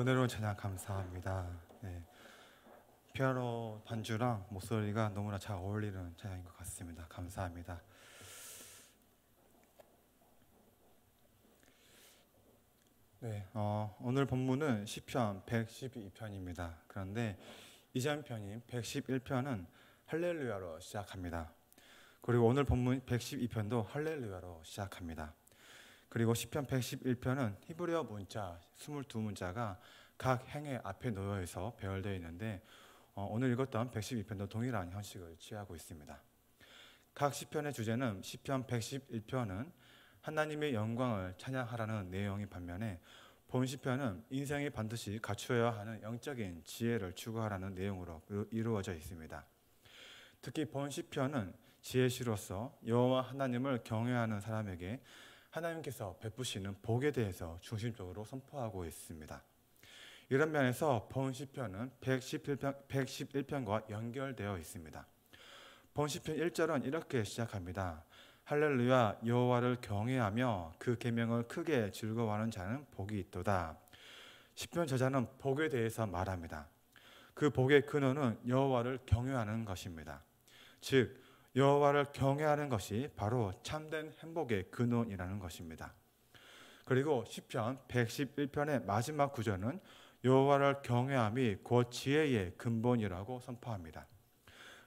은혜로운 찬양 감사합니다. 네, 피아노 반주랑 목소리가 너무나 잘 어울리는 찬양인 것 같습니다. 감사합니다. 네, 오늘 본문은 시편 112편입니다. 그런데 이전 편인 111편은 할렐루야로 시작합니다. 그리고 오늘 본문 112편도 할렐루야로 시작합니다. 그리고 시편 111편은 히브리어 문자 22문자가 각 행의 앞에 놓여 있어 배열되어 있는데 오늘 읽었던 112편도 동일한 형식을 취하고 있습니다. 각 시편의 주제는 시편 111편은 하나님의 영광을 찬양하라는 내용인 반면에 본 시편은 인생이 반드시 갖추어야 하는 영적인 지혜를 추구하라는 내용으로 이루어져 있습니다. 특히 본 시편은 지혜시로서 여호와 하나님을 경외하는 사람에게 하나님께서 베푸시는 복에 대해서 중심적으로 선포하고 있습니다. 이런 면에서 본 시편은 111편과 연결되어 있습니다. 본 시편 1절은 이렇게 시작합니다. 할렐루야, 여호와를 경외하며 그 계명을 크게 즐거워하는 자는 복이 있도다. 시편 저자는 복에 대해서 말합니다. 그 복의 근원은 여호와를 경외하는 것입니다. 즉 여호와를 경외하는 것이 바로 참된 행복의 근원이라는 것입니다. 그리고 시편 111편의 마지막 구절은 여호와를 경외함이 곧 지혜의 근본이라고 선포합니다.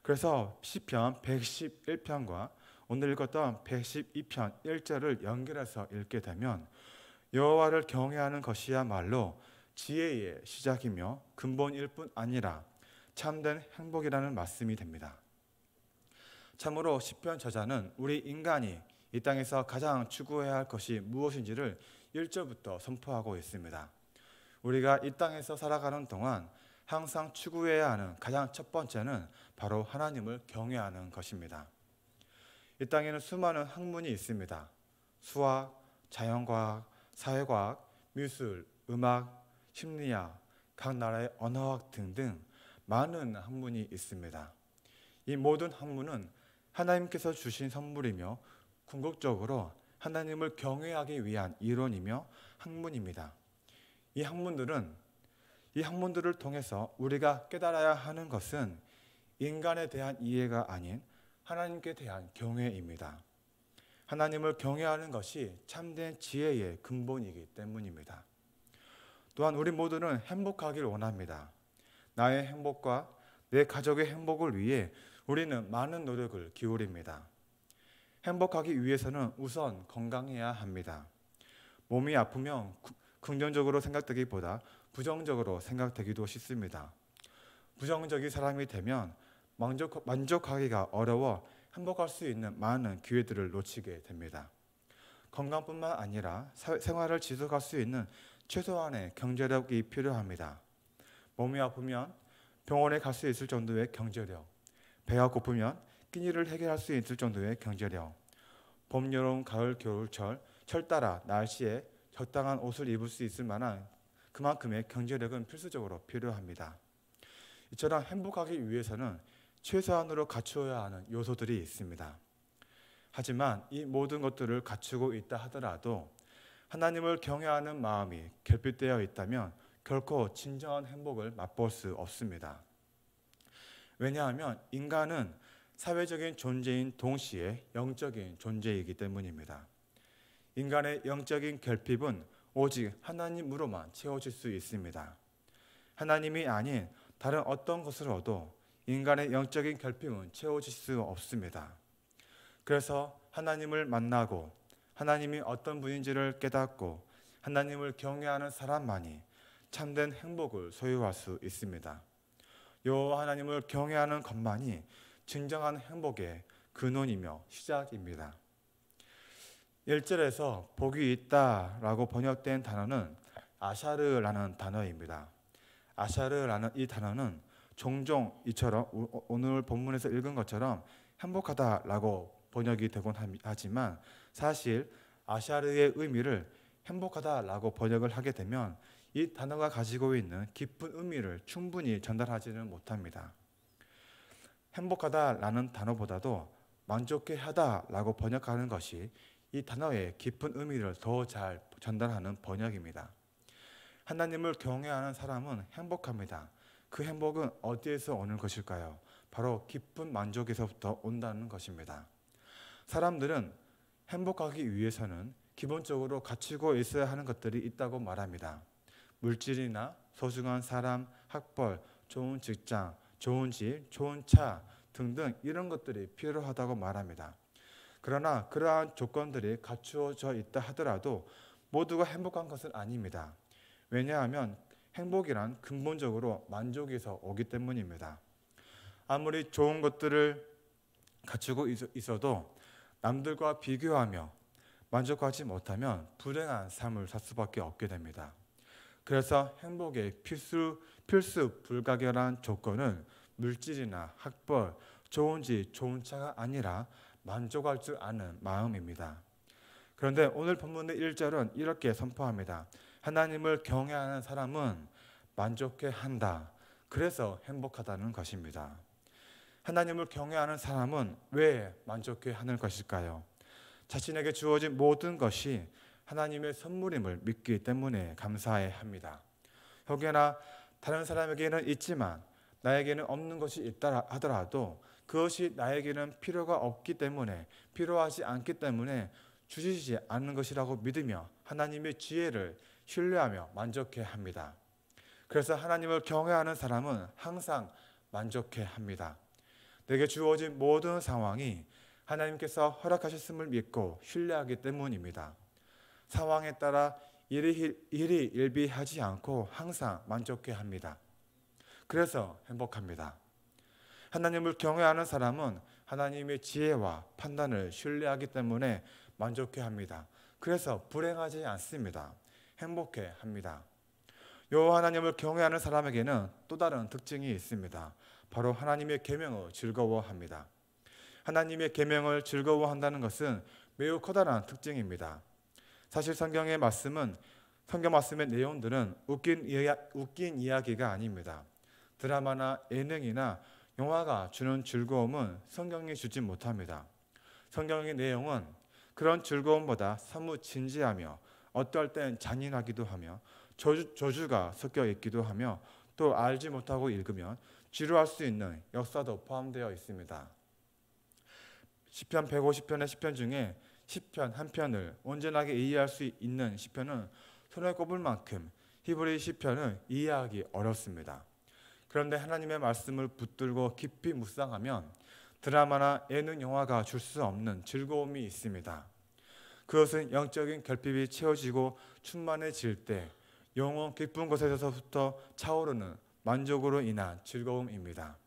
그래서 시편 111편과 오늘 읽었던 112편 1절을 연결해서 읽게 되면 여호와를 경외하는 것이야말로 지혜의 시작이며 근본일 뿐 아니라 참된 행복이라는 말씀이 됩니다. 참으로 시편 저자는 우리 인간이 이 땅에서 가장 추구해야 할 것이 무엇인지를 1절부터 선포하고 있습니다. 우리가 이 땅에서 살아가는 동안 항상 추구해야 하는 가장 첫 번째는 바로 하나님을 경외하는 것입니다. 이 땅에는 수많은 학문이 있습니다. 수학, 자연과학, 사회과학, 미술, 음악, 심리학, 각 나라의 언어학 등등 많은 학문이 있습니다. 이 모든 학문은 하나님께서 주신 선물이며 궁극적으로 하나님을 경외하기 위한 이론이며 학문입니다. 이 학문들을 통해서 우리가 깨달아야 하는 것은 인간에 대한 이해가 아닌 하나님께 대한 경외입니다. 하나님을 경외하는 것이 참된 지혜의 근본이기 때문입니다. 또한 우리 모두는 행복하길 원합니다. 나의 행복과 내 가족의 행복을 위해 우리는 많은 노력을 기울입니다. 행복하기 위해서는 우선 건강해야 합니다. 몸이 아프면 긍정적으로 생각되기보다 부정적으로 생각되기도 쉽습니다. 부정적인 사람이 되면 만족하기가 어려워 행복할 수 있는 많은 기회들을 놓치게 됩니다. 건강뿐만 아니라 생활을 지속할 수 있는 최소한의 경제력이 필요합니다. 몸이 아프면 병원에 갈 수 있을 정도의 경제력, 배가 고프면 끼니를 해결할 수 있을 정도의 경제력, 봄, 여름, 가을, 겨울철, 철 따라 날씨에 적당한 옷을 입을 수 있을 만한 그만큼의 경제력은 필수적으로 필요합니다. 이처럼 행복하기 위해서는 최소한으로 갖추어야 하는 요소들이 있습니다. 하지만 이 모든 것들을 갖추고 있다 하더라도 하나님을 경외하는 마음이 결핍되어 있다면 결코 진정한 행복을 맛볼 수 없습니다. 왜냐하면 인간은 사회적인 존재인 동시에 영적인 존재이기 때문입니다. 인간의 영적인 결핍은 오직 하나님으로만 채워질 수 있습니다. 하나님이 아닌 다른 어떤 것으로도 인간의 영적인 결핍은 채워질 수 없습니다. 그래서 하나님을 만나고 하나님이 어떤 분인지를 깨닫고 하나님을 경외하는 사람만이 참된 행복을 소유할 수 있습니다. 여호와 하나님을 경외하는 것만이 진정한 행복의 근원이며 시작입니다. 1절에서 복이 있다라고 번역된 단어는 아샤르라는 단어입니다. 아샤르라는 이 단어는 종종 이처럼 오늘 본문에서 읽은 것처럼 행복하다라고 번역이 되곤 하지만 사실 아샤르의 의미를 행복하다라고 번역을 하게 되면 이 단어가 가지고 있는 깊은 의미를 충분히 전달하지는 못합니다. 행복하다라는 단어보다도 만족해하다라고 번역하는 것이 이 단어의 깊은 의미를 더 잘 전달하는 번역입니다. 하나님을 경외하는 사람은 행복합니다. 그 행복은 어디에서 오는 것일까요? 바로 깊은 만족에서부터 온다는 것입니다. 사람들은 행복하기 위해서는 기본적으로 갖추고 있어야 하는 것들이 있다고 말합니다. 물질이나 소중한 사람, 학벌, 좋은 직장, 좋은 집, 좋은 차 등등 이런 것들이 필요하다고 말합니다. 그러나 그러한 조건들이 갖추어져 있다 하더라도 모두가 행복한 것은 아닙니다. 왜냐하면 행복이란 근본적으로 만족에서 오기 때문입니다. 아무리 좋은 것들을 갖추고 있어도 남들과 비교하며 만족하지 못하면 불행한 삶을 살 수밖에 없게 됩니다. 그래서 행복의 필수 불가결한 조건은 물질이나 학벌, 좋은 집, 좋은 차가 아니라 만족할 줄 아는 마음입니다. 그런데 오늘 본문의 1절은 이렇게 선포합니다. 하나님을 경외하는 사람은 만족해 한다. 그래서 행복하다는 것입니다. 하나님을 경외하는 사람은 왜 만족해 하는 것일까요? 자신에게 주어진 모든 것이 하나님의 선물임을 믿기 때문에 감사해 합니다. 혹여나 다른 사람에게는 있지만 나에게는 없는 것이 있다 하더라도 그것이 나에게는 필요가 없기 때문에, 필요하지 않기 때문에 주시지 않는 것이라고 믿으며 하나님의 지혜를 신뢰하며 만족해 합니다. 그래서 하나님을 경외하는 사람은 항상 만족해 합니다. 내게 주어진 모든 상황이 하나님께서 허락하셨음을 믿고 신뢰하기 때문입니다. 상황에 따라 일희일비하지 않고 항상 만족해 합니다. 그래서 행복합니다. 하나님을 경외하는 사람은 하나님의 지혜와 판단을 신뢰하기 때문에 만족해 합니다. 그래서 불행하지 않습니다. 행복해 합니다. 여호와 하나님을 경외하는 사람에게는 또 다른 특징이 있습니다. 바로 하나님의 계명을 즐거워합니다. 하나님의 계명을 즐거워한다는 것은 매우 커다란 특징입니다. 사실 성경 말씀의 내용들은 웃긴 이야기가 아닙니다. 드라마나 예능이나 영화가 주는 즐거움은 성경이 주지 못합니다. 성경의 내용은 그런 즐거움보다 사뭇 진지하며 어떨 땐 잔인하기도 하며 저주가 섞여 있기도 하며 또 알지 못하고 읽으면 지루할 수 있는 역사도 포함되어 있습니다. 시편 150편의 시편 중에 시편 한 편을 온전하게 이해할 수 있는 시편은 손에 꼽을 만큼 히브리 시편은 이해하기 어렵습니다. 그런데 하나님의 말씀을 붙들고 깊이 묵상하면 드라마나 예능 영화가 줄 수 없는 즐거움이 있습니다. 그것은 영적인 결핍이 채워지고 충만해질 때 영혼 깊은 곳에서부터 차오르는 만족으로 인한 즐거움입니다.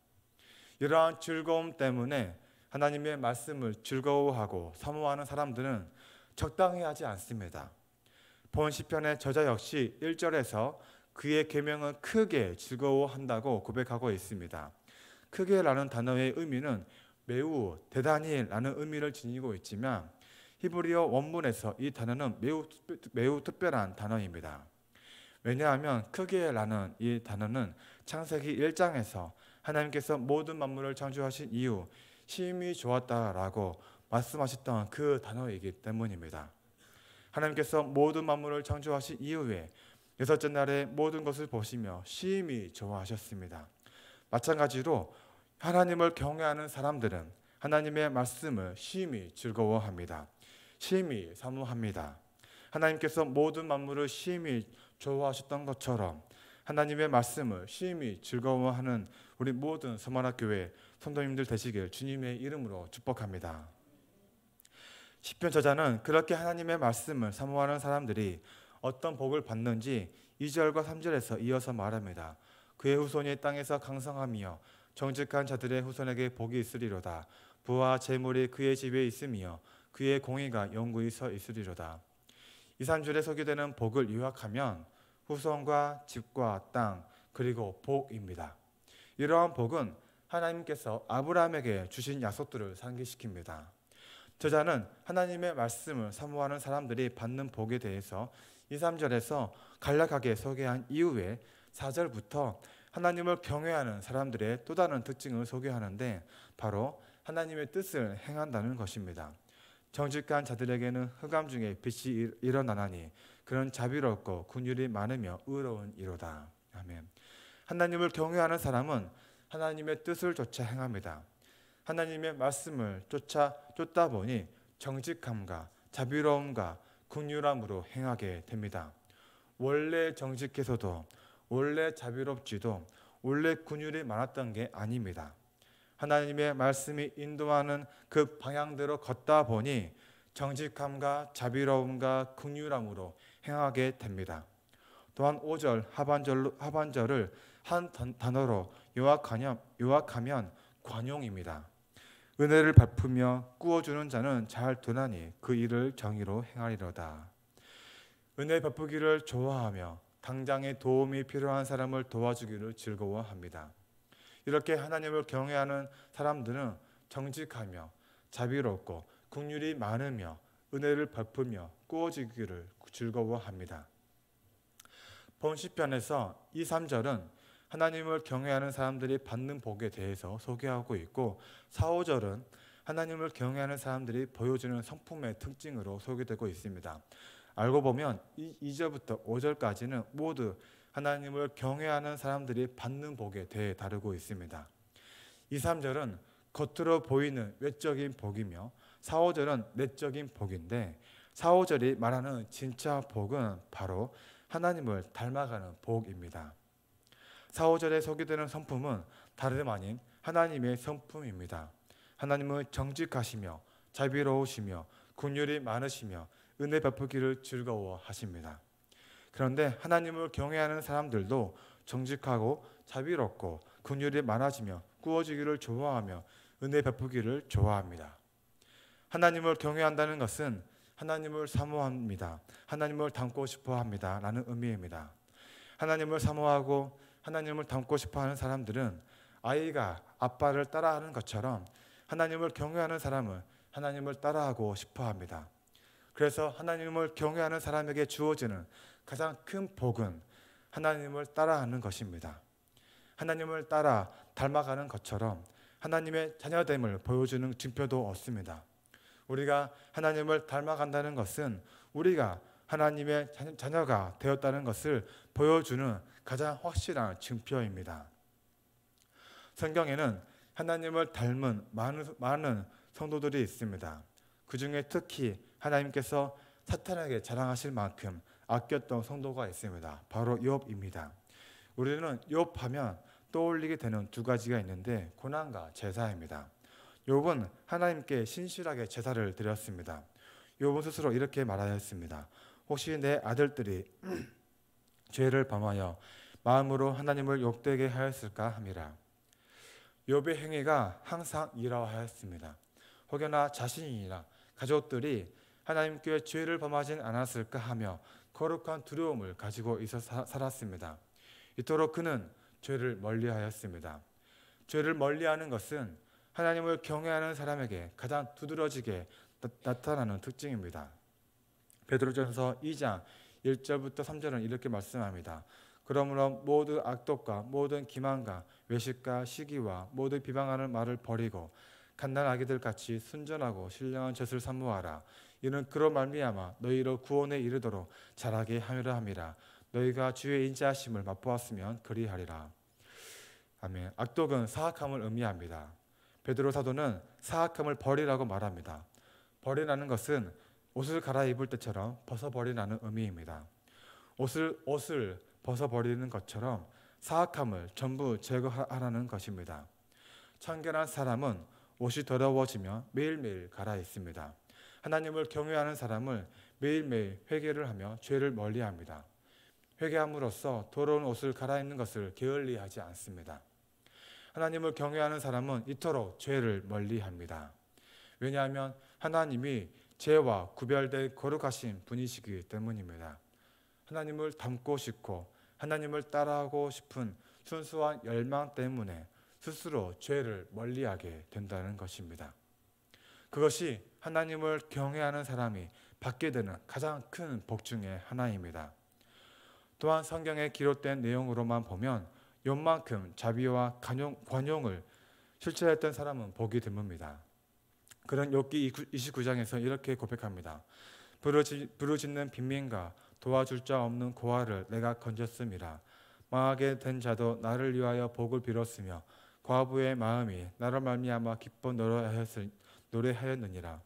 이러한 즐거움 때문에 하나님의 말씀을 즐거워하고 사모하는 사람들은 적당히 하지 않습니다. 본 시편의 저자 역시 1절에서 그의 계명은 크게 즐거워한다고 고백하고 있습니다. 크게라는 단어의 의미는 매우 대단히라는 의미를 지니고 있지만 히브리어 원문에서 이 단어는 매우 특별한 단어입니다. 왜냐하면 크게라는 이 단어는 창세기 1장에서 하나님께서 모든 만물을 창조하신 이후 심히 좋았다라고 말씀하셨던 그 단어이기 때문입니다. 하나님께서 모든 만물을 창조하신 이후에 여섯째 날에 모든 것을 보시며 심히 좋아하셨습니다. 마찬가지로 하나님을 경외하는 사람들은 하나님의 말씀을 심히 즐거워합니다. 심히 사모합니다. 하나님께서 모든 만물을 심히 좋아하셨던 것처럼 하나님의 말씀을 심히 즐거워하는 우리 모든 서만학교회 성도님들 되시길 주님의 이름으로 축복합니다. 시편 저자는 그렇게 하나님의 말씀을 사모하는 사람들이 어떤 복을 받는지 2절과 3절에서 이어서 말합니다. 그의 후손이 땅에서 강성하며 정직한 자들의 후손에게 복이 있으리로다. 부와 재물이 그의 집에 있으며 그의 공의가 영구히 서 있으리로다. 2, 3절에 소개되는 복을 요약하면 후손과 집과 땅 그리고 복입니다. 이러한 복은 하나님께서 아브라함에게 주신 약속들을 상기시킵니다. 저자는 하나님의 말씀을 사모하는 사람들이 받는 복에 대해서 2, 3절에서 간략하게 소개한 이후에 4절부터 하나님을 경외하는 사람들의 또 다른 특징을 소개하는데 바로 하나님의 뜻을 행한다는 것입니다. 정직한 자들에게는 흑암 중에 빛이 일어나나니 그는 자비롭고 긍휼이 많으며 의로운 이로다. 아멘. 하나님을 경외하는 사람은 하나님의 뜻을 쫓아 행합니다. 하나님의 말씀을 쫓다 보니 정직함과 자비로움과 긍휼함으로 행하게 됩니다. 원래 정직해서도 원래 자비롭지도 원래 긍휼이 많았던 게 아닙니다. 하나님의 말씀이 인도하는 그 방향대로 걷다 보니 정직함과 자비로움과 긍휼함으로 행하게 됩니다. 또한 5절 하반절을 한 단어로 요약하면 관용입니다. 은혜를 베푸며 꾸어주는 자는 잘 되나니 그 일을 정의로 행하리로다. 은혜 베푸기를 좋아하며 당장의 도움이 필요한 사람을 도와주기를 즐거워합니다. 이렇게 하나님을 경외하는 사람들은 정직하며 자비롭고 긍휼이 많으며 은혜를 베푸며 꾸어주기를 즐거워합니다. 본 시편에서 2, 3절은 하나님을 경외하는 사람들이 받는 복에 대해서 소개하고 있고 4, 5절은 하나님을 경외하는 사람들이 보여주는 성품의 특징으로 소개되고 있습니다. 알고 보면 2절부터 5절까지는 모두 하나님을 경외하는 사람들이 받는 복에 대해 다루고 있습니다. 2, 3절은 겉으로 보이는 외적인 복이며 4, 5절은 내적인 복인데 4, 5절이 말하는 진짜 복은 바로 하나님을 닮아가는 복입니다. 4, 5절에 소개되는 성품은 다름 아닌 하나님의 성품입니다. 하나님은 정직하시며 자비로우시며 긍휼이 많으시며 은혜 베푸기를 즐거워하십니다. 그런데 하나님을 경외하는 사람들도 정직하고 자비롭고 긍휼이 많아지며 꾸어지기를 좋아하며 은혜 베푸기를 좋아합니다. 하나님을 경외한다는 것은 하나님을 사모합니다. 하나님을 닮고 싶어합니다. 라는 의미입니다. 하나님을 사모하고 하나님을 닮고 싶어하는 사람들은 아이가 아빠를 따라하는 것처럼 하나님을 경외하는 사람은 하나님을 따라하고 싶어합니다. 그래서 하나님을 경외하는 사람에게 주어지는 가장 큰 복은 하나님을 따라하는 것입니다. 하나님을 따라 닮아가는 것처럼 하나님의 자녀됨을 보여주는 증표도 없습니다. 우리가 하나님을 닮아간다는 것은 우리가 하나님의 자녀가 되었다는 것을 보여주는 가장 확실한 증표입니다. 성경에는 하나님을 닮은 많은 성도들이 있습니다. 그 중에 특히 하나님께서 사탄에게 자랑하실 만큼 아꼈던 성도가 있습니다. 바로 욥입니다. 우리는 욥하면 떠올리게 되는 두 가지가 있는데 고난과 제사입니다. 욥은 하나님께 신실하게 제사를 드렸습니다. 욥은 스스로 이렇게 말하였습니다. 혹시 내 아들들이 죄를 범하여 마음으로 하나님을 욕되게 하였을까 함이라. 욥의 행위가 항상 이러하였습니다. 혹여나 자신이나 가족들이 하나님께 죄를 범하진 않았을까 하며 거룩한 두려움을 가지고 있어 살았습니다. 이토록 그는 죄를 멀리하였습니다. 죄를 멀리하는 것은 하나님을 경외하는 사람에게 가장 두드러지게 나타나는 특징입니다. 베드로전서 2장 1절부터 3절은 이렇게 말씀합니다. 그러므로 모든 악독과 모든 기만과 외식과 시기와 모든 비방하는 말을 버리고 갓난 아기들 같이 순전하고 신령한 젖을 사모하라. 이는 그로 말미암아 너희로 구원에 이르도록 자라게 하려 함이라. 너희가 주의 인자하심을 맛보았으면 그리하리라. 아멘. 악독은 사악함을 의미합니다. 베드로 사도는 사악함을 버리라고 말합니다. 버리라는 것은 옷을 갈아입을 때처럼 벗어버리라는 의미입니다. 옷을 벗어버리는 것처럼 사악함을 전부 제거하라는 것입니다. 청결한 사람은 옷이 더러워지며 매일매일 갈아입습니다. 하나님을 경외하는 사람을 매일매일 회개를 하며 죄를 멀리합니다. 회개함으로써 더러운 옷을 갈아입는 것을 게을리하지 않습니다. 하나님을 경외하는 사람은 이토록 죄를 멀리합니다. 왜냐하면 하나님이 죄와 구별된 거룩하신 분이시기 때문입니다. 하나님을 닮고 싶고 하나님을 따라하고 싶은 순수한 열망 때문에 스스로 죄를 멀리하게 된다는 것입니다. 그것이 하나님을 경외하는 사람이 받게 되는 가장 큰 복 중의 하나입니다. 또한 성경에 기록된 내용으로만 보면 욥만큼 자비와 관용을 실천했던 사람은 복이 드뭅니다. 그런 욥기 29장에서 이렇게 고백합니다. 부르짖는 빈민과 도와줄 자 없는 고아를 내가 건졌음이라. 망하게 된 자도 나를 위하여 복을 빌었으며 과부의 마음이 나로 말미암아 기뻐 노래하였느니라.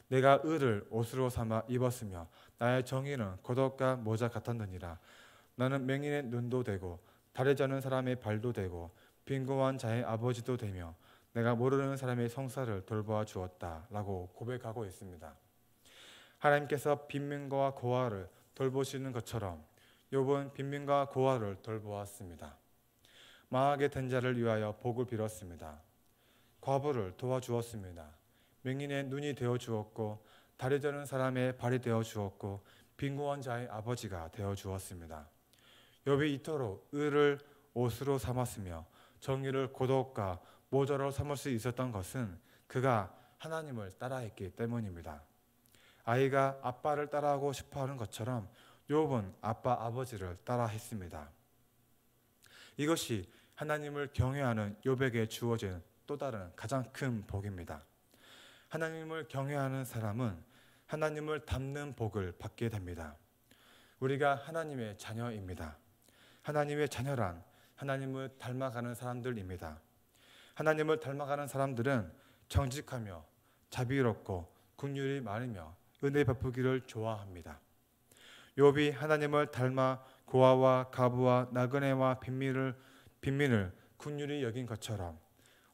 내가 의를 옷으로 삼아 입었으며 나의 정의는 겉옷과 모자 같았느니라. 나는 맹인의 눈도 되고 다리 저는 사람의 발도 되고 빈곤한 자의 아버지도 되며 내가 모르는 사람의 성사를 돌보아 주었다 라고 고백하고 있습니다. 하나님께서 빈민과 고아를 돌보시는 것처럼 욥은 빈민과 고아를 돌보았습니다. 망하게 된 자를 위하여 복을 빌었습니다. 과부를 도와주었습니다. 맹인의 눈이 되어 주었고 다리 저는 사람의 발이 되어 주었고 빈곤한 자의 아버지가 되어 주었습니다. 욥이 이토록 의를 옷으로 삼았으며 정의를 겉옷과 모자로 삼을 수 있었던 것은 그가 하나님을 따라했기 때문입니다. 아이가 아빠를 따라하고 싶어하는 것처럼 욥은 아빠 아버지를 따라했습니다. 이것이 하나님을 경외하는 욥에게 주어진 또 다른 가장 큰 복입니다. 하나님을 경외하는 사람은 하나님을 닮는 복을 받게 됩니다. 우리가 하나님의 자녀입니다. 하나님의 자녀란 하나님을 닮아가는 사람들입니다. 하나님을 닮아가는 사람들은 정직하며 자비롭고 긍휼이 많으며 은혜 베푸기를 좋아합니다. 욥이 하나님을 닮아 고아와 가부와 나그네와 빈민을 긍휼히 여긴 것처럼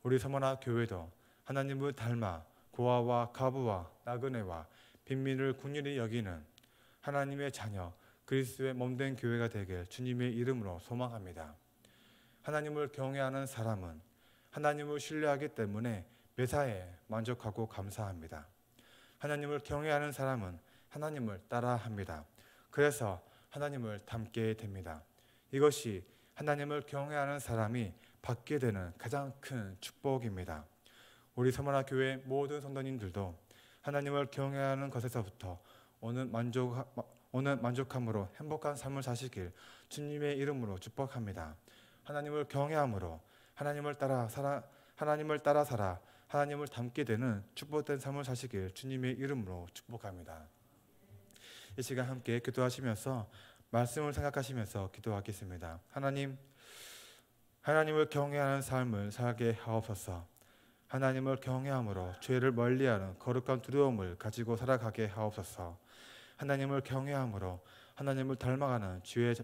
우리 서머나 교회도 하나님을 닮아 고아와 가부와 나그네와 빈민을 긍휼히 여기는 하나님의 자녀 그리스도의 몸된 교회가 되길 주님의 이름으로 소망합니다. 하나님을 경외하는 사람은 하나님을 신뢰하기 때문에 매사에 만족하고 감사합니다. 하나님을 경외하는 사람은 하나님을 따라합니다. 그래서 하나님을 닮게 됩니다. 이것이 하나님을 경외하는 사람이 받게 되는 가장 큰 축복입니다. 우리 서머나 교회 모든 성도님들도 하나님을 경외하는 것에서부터 오늘 만족함으로 행복한 삶을 사시길 주님의 이름으로 축복합니다. 하나님을 경외함으로 하나님을 따라 살아 하나님을 닮게 되는 축복된 삶을 사시길 주님의 이름으로 축복합니다. 이 시간 함께 기도하시면서 말씀을 생각하시면서 기도하겠습니다. 하나님을 경외하는 삶을 살게 하옵소서. 하나님을 경외함으로 죄를 멀리하는 거룩한 두려움을 가지고 살아가게 하옵소서. 하나님을 경외함으로 하나님을 닮아가는 주의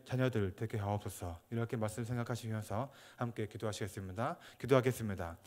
자녀들 되게 하옵소서. 이렇게 말씀 생각하시면서 함께 기도하시겠습니다. 기도하겠습니다.